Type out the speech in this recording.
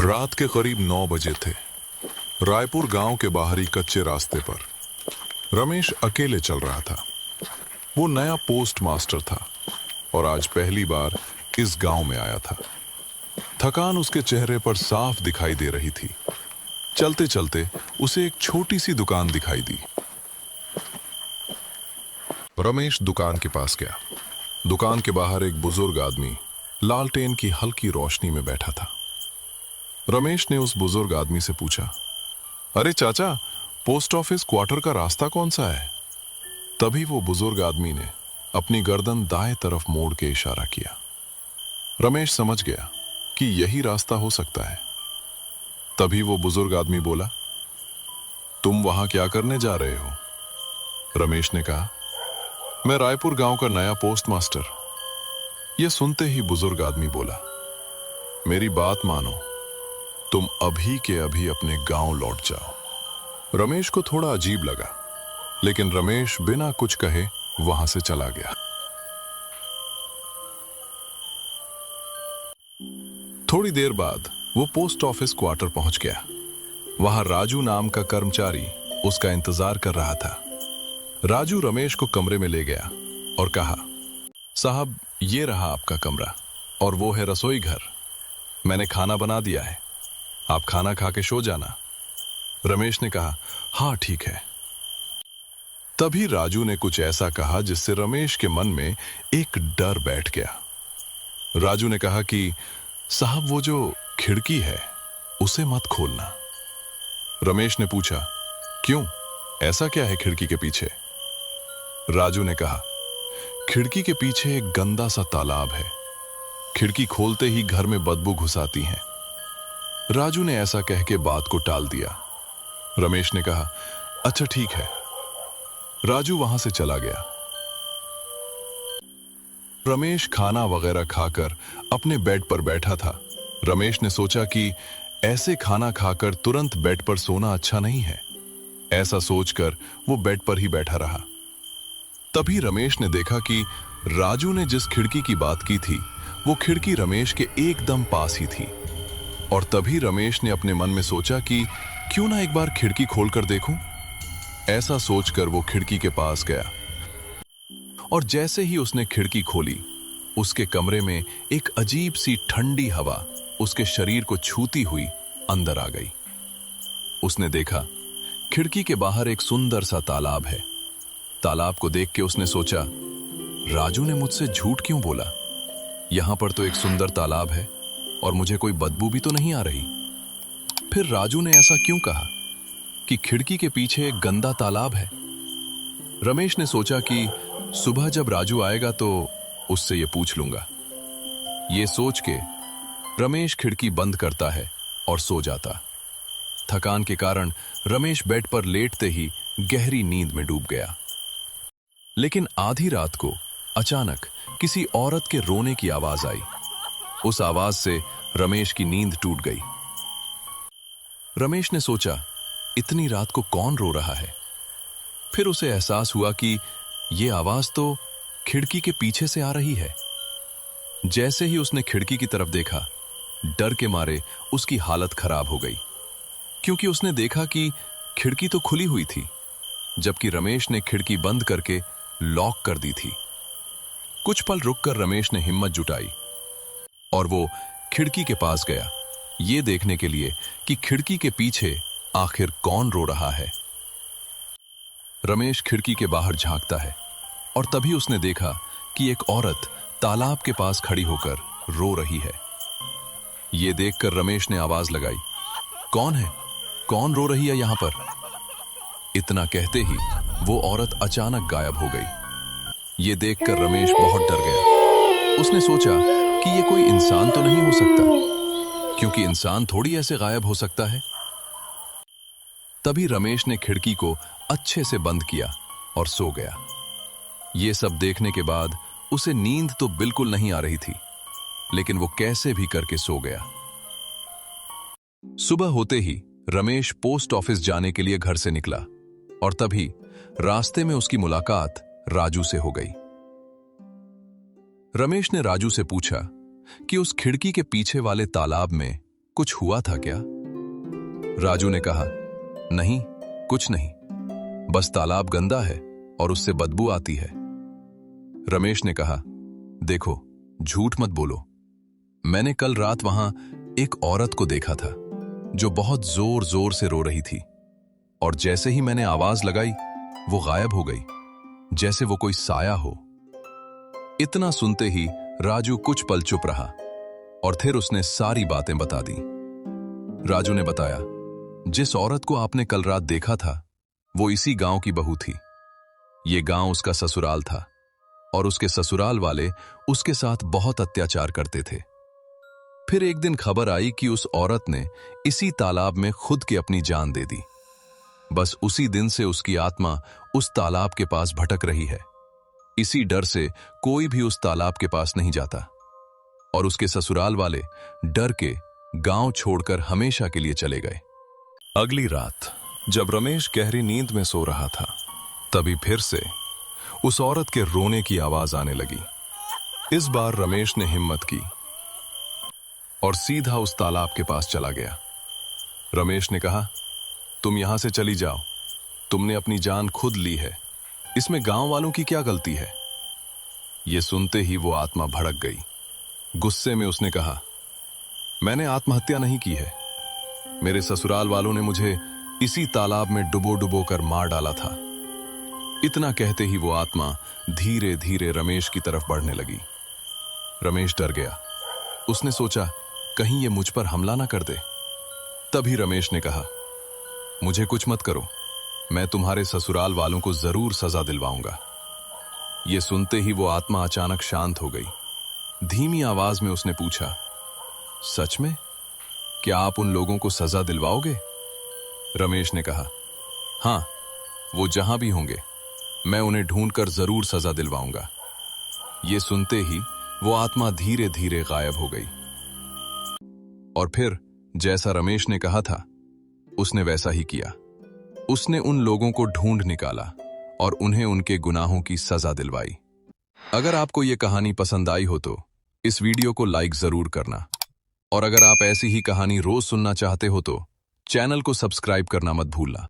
रात के करीब 9 बजे थे। रायपुर गांव के बाहरी कच्चे रास्ते पर रमेश अकेले चल रहा था। वो नया पोस्ट मास्टर था और आज पहली बार इस गांव में आया था। थकान उसके चेहरे पर साफ दिखाई दे रही थी। चलते चलते उसे एक छोटी सी दुकान दिखाई दी। रमेश दुकान के पास गया। दुकान के बाहर एक बुजुर्ग आदमी लालटेन की हल्की रोशनी में बैठा था। रमेश ने उस बुजुर्ग आदमी से पूछा, अरे चाचा, पोस्ट ऑफिस क्वार्टर का रास्ता कौन सा है? तभी वो बुजुर्ग आदमी ने अपनी गर्दन दाएं तरफ मोड़ के इशारा किया। रमेश समझ गया कि यही रास्ता हो सकता है। तभी वो बुजुर्ग आदमी बोला, तुम वहां क्या करने जा रहे हो? रमेश ने कहा, मैं रायपुर गांव का नया पोस्ट मास्टर। यह सुनते ही बुजुर्ग आदमी बोला, मेरी बात मानो, तुम अभी के अभी अपने गांव लौट जाओ। रमेश को थोड़ा अजीब लगा, लेकिन रमेश बिना कुछ कहे वहां से चला गया। थोड़ी देर बाद वो पोस्ट ऑफिस क्वार्टर पहुंच गया। वहां राजू नाम का कर्मचारी उसका इंतजार कर रहा था। राजू रमेश को कमरे में ले गया और कहा, साहब, ये रहा आपका कमरा और वो है रसोई घर। मैंने खाना बना दिया है, आप खाना खा के सो जाना। रमेश ने कहा, हाँ ठीक है। तभी राजू ने कुछ ऐसा कहा जिससे रमेश के मन में एक डर बैठ गया। राजू ने कहा कि साहब, वो जो खिड़की है उसे मत खोलना। रमेश ने पूछा, क्यों, ऐसा क्या है खिड़की के पीछे? राजू ने कहा, खिड़की के पीछे एक गंदा सा तालाब है। खिड़की खोलते ही घर में बदबू घुस आती है। राजू ने ऐसा कह के बात को टाल दिया। रमेश ने कहा, अच्छा ठीक है। राजू वहां से चला गया। रमेश खाना वगैरह खाकर अपने बेड पर बैठा था। रमेश ने सोचा कि ऐसे खाना खाकर तुरंत बेड पर सोना अच्छा नहीं है। ऐसा सोचकर वो बेड पर ही बैठा रहा। तभी रमेश ने देखा कि राजू ने जिस खिड़की की बात की थी वो खिड़की रमेश के एकदम पास ही थी। और तभी रमेश ने अपने मन में सोचा कि क्यों ना एक बार खिड़की खोलकर देखूं। ऐसा सोचकर वो खिड़की के पास गया और जैसे ही उसने खिड़की खोली, उसके कमरे में एक अजीब सी ठंडी हवा उसके शरीर को छूती हुई अंदर आ गई। उसने देखा खिड़की के बाहर एक सुंदर सा तालाब है। तालाब को देख के उसने सोचा, राजू ने मुझसे झूठ क्यों बोला? यहां पर तो एक सुंदर तालाब है और मुझे कोई बदबू भी तो नहीं आ रही। फिर राजू ने ऐसा क्यों कहा कि खिड़की के पीछे एक गंदा तालाब है? रमेश ने सोचा कि सुबह जब राजू आएगा तो उससे ये पूछ लूंगा। ये सोच के रमेश खिड़की बंद करता है और सो जाता। थकान के कारण रमेश बेड पर लेटते ही गहरी नींद में डूब गया। लेकिन आधी रात को अचानक किसी औरत के रोने की आवाज आई। उस आवाज से रमेश की नींद टूट गई। रमेश ने सोचा, इतनी रात को कौन रो रहा है? फिर उसे एहसास हुआ कि यह आवाज तो खिड़की के पीछे से आ रही है। जैसे ही उसने खिड़की की तरफ देखा, डर के मारे उसकी हालत खराब हो गई, क्योंकि उसने देखा कि खिड़की तो खुली हुई थी, जबकि रमेश ने खिड़की बंद करके लॉक कर दी थी। कुछ पल रुककर रमेश ने हिम्मत जुटाई और वो खिड़की के पास गया, ये देखने के लिए कि खिड़की के पीछे आखिर कौन रो रहा है। रमेश खिड़की के बाहर झांकता है और तभी उसने देखा कि एक औरत तालाब के पास खड़ी होकर रो रही है। ये देखकर रमेश ने आवाज लगाई, कौन है? कौन रो रही है यहां पर? इतना कहते ही वो औरत अचानक गायब हो गई। ये देखकर रमेश बहुत डर गया। उसने सोचा कि ये कोई इंसान तो नहीं हो सकता, क्योंकि इंसान थोड़ी ऐसे गायब हो सकता है। तभी रमेश ने खिड़की को अच्छे से बंद किया और सो गया। ये सब देखने के बाद उसे नींद तो बिल्कुल नहीं आ रही थी, लेकिन वो कैसे भी करके सो गया। सुबह होते ही रमेश पोस्ट ऑफिस जाने के लिए घर से निकला और तभी रास्ते में उसकी मुलाकात राजू से हो गई। रमेश ने राजू से पूछा कि उस खिड़की के पीछे वाले तालाब में कुछ हुआ था क्या? राजू ने कहा, नहीं, कुछ नहीं, बस तालाब गंदा है और उससे बदबू आती है। रमेश ने कहा, देखो, झूठ मत बोलो। मैंने कल रात वहां एक औरत को देखा था जो बहुत जोर जोर से रो रही थी, और जैसे ही मैंने आवाज लगाई वो गायब हो गई, जैसे वो कोई साया हो। इतना सुनते ही राजू कुछ पल चुप रहा और फिर उसने सारी बातें बता दी। राजू ने बताया, जिस औरत को आपने कल रात देखा था वो इसी गांव की बहू थी। ये गांव उसका ससुराल था और उसके ससुराल वाले उसके साथ बहुत अत्याचार करते थे। फिर एक दिन खबर आई कि उस औरत ने इसी तालाब में खुद की अपनी जान दे दी। बस उसी दिन से उसकी आत्मा उस तालाब के पास भटक रही है। इसी डर से कोई भी उस तालाब के पास नहीं जाता और उसके ससुराल वाले डर के गांव छोड़कर हमेशा के लिए चले गए। अगली रात जब रमेश गहरी नींद में सो रहा था, तभी फिर से उस औरत के रोने की आवाज आने लगी। इस बार रमेश ने हिम्मत की और सीधा उस तालाब के पास चला गया। रमेश ने कहा, तुम यहां से चली जाओ, तुमने अपनी जान खुद ली है, इसमें गांव वालों की क्या गलती है? यह सुनते ही वो आत्मा भड़क गई। गुस्से में उसने कहा, मैंने आत्महत्या नहीं की है, मेरे ससुराल वालों ने मुझे इसी तालाब में डुबो डुबो कर मार डाला था। इतना कहते ही वो आत्मा धीरे धीरे रमेश की तरफ बढ़ने लगी। रमेश डर गया। उसने सोचा, कहीं ये मुझ पर हमला ना कर दे। तभी रमेश ने कहा, मुझे कुछ मत करो, मैं तुम्हारे ससुराल वालों को जरूर सजा दिलवाऊंगा। ये सुनते ही वो आत्मा अचानक शांत हो गई। धीमी आवाज में उसने पूछा, सच में? क्या आप उन लोगों को सजा दिलवाओगे? रमेश ने कहा, हां, वो जहां भी होंगे मैं उन्हें ढूंढकर जरूर सजा दिलवाऊंगा। ये सुनते ही वो आत्मा धीरे धीरे गायब हो गई। और फिर जैसा रमेश ने कहा था उसने वैसा ही किया। उसने उन लोगों को ढूंढ निकाला और उन्हें उनके गुनाहों की सजा दिलवाई। अगर आपको ये कहानी पसंद आई हो तो इस वीडियो को लाइक जरूर करना, और अगर आप ऐसी ही कहानी रोज सुनना चाहते हो तो चैनल को सब्सक्राइब करना मत भूलना।